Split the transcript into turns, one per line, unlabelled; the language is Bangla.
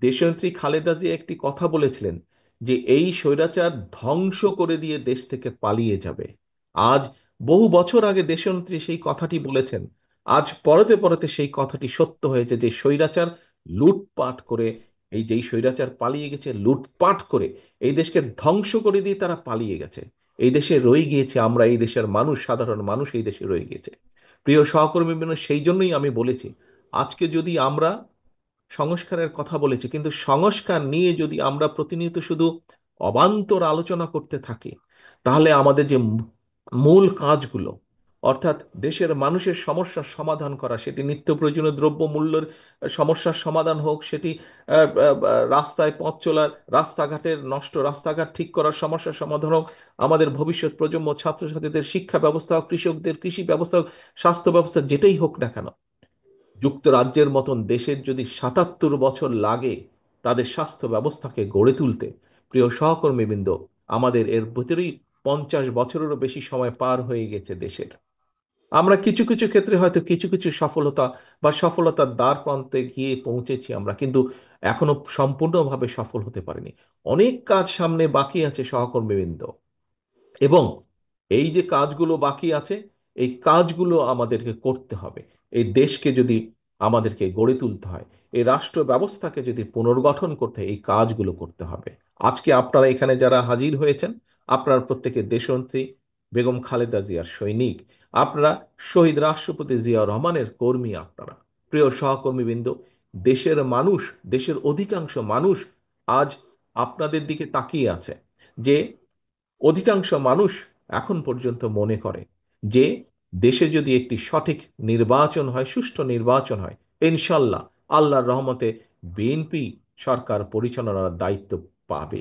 দেশনেত্রী খালেদা জিয়া একটি কথা বলেছিলেন যে এই স্বৈরাচার ধ্বংস করে দিয়ে দেশ থেকে পালিয়ে যাবে। আজ বহু বছর আগে দেশনেত্রী সেই কথাটি বলেছেন। আজ পরতে পরতে সেই কথাটি সত্য হয়েছে যে স্বৈরাচার লুটপাট করে, এই যেই স্বৈরাচার পালিয়ে গেছে লুটপাট করে এই দেশকে ধ্বংস করে দিয়ে তারা পালিয়ে গেছে। এই দেশে রয়ে গিয়েছে আমরা, এই দেশের মানুষ, সাধারণ মানুষ এই দেশে রয়ে গিয়েছে। প্রিয় সহকর্মী, সেই জন্যই আমি বলেছি আজকে যদি আমরা সংস্কারের কথা বলেছি, কিন্তু সংস্কার নিয়ে যদি আমরা প্রতিনিয়ত শুধু অবান্তর আলোচনা করতে থাকি, তাহলে আমাদের যে মূল কাজগুলো, অর্থাৎ দেশের মানুষের সমস্যার সমাধান করা, সেটি নিত্য প্রয়োজনীয় দ্রব্য মূল্যের সমস্যার সমাধান হোক, সেটি রাস্তায় পথ চলার, রাস্তাঘাটের নষ্ট রাস্তাঘাট ঠিক করার সমস্যার সমাধান হোক, আমাদের ভবিষ্যৎ প্রজন্ম ছাত্রছাত্রীদের শিক্ষা ব্যবস্থা হোক, কৃষকদের কৃষি ব্যবস্থা হোক, স্বাস্থ্য ব্যবস্থা, যেটাই হোক না কেন, যুক্তরাজ্যের মতন দেশের যদি ৭৭ বছর লাগে তাদের স্বাস্থ্য ব্যবস্থাকে গড়ে তুলতে, প্রিয় সহকর্মীবৃন্দ, আমাদের এর ভিতরেই 50 বছরেরও বেশি সময় পার হয়ে গেছে দেশের। আমরা কিছু কিছু ক্ষেত্রে হয়তো কিছু কিছু সফলতা বা সফলতার দ্বার প্রান্তে গিয়ে পৌঁছেছি আমরা, কিন্তু এখনো সম্পূর্ণভাবে সফল হতে পারিনি। অনেক কাজ সামনে বাকি আছে সহকর্মীবৃন্দ। এবং এই যে কাজগুলো বাকি আছে, এই কাজগুলো আমাদেরকে করতে হবে। এই দেশকে যদি আমাদেরকে গড়ে তুলতে হয়, এই রাষ্ট্র ব্যবস্থাকে যদি পুনর্গঠন করতে হয়, এই কাজগুলো করতে হবে। আজকে আপনারা এখানে যারা হাজির হয়েছেন, আপনারা প্রত্যেকে দেশনেত্রী বেগম খালেদা জিয়ার সৈনিক। আপনারা শহীদ রাষ্ট্রপতি জিয়াউর রহমানের কর্মী। আপনারা প্রিয় সহকর্মীবৃন্দ, দেশের মানুষ, দেশের অধিকাংশ মানুষ আজ আপনাদের দিকে তাকিয়ে আছে। যে অধিকাংশ মানুষ এখন পর্যন্ত মনে করে যে দেশে যদি একটি সঠিক নির্বাচন হয়, সুষ্ঠু নির্বাচন হয়, ইনশাল্লাহ আল্লাহর রহমতে বিএনপি সরকার পরিচালনার দায়িত্ব পাবে।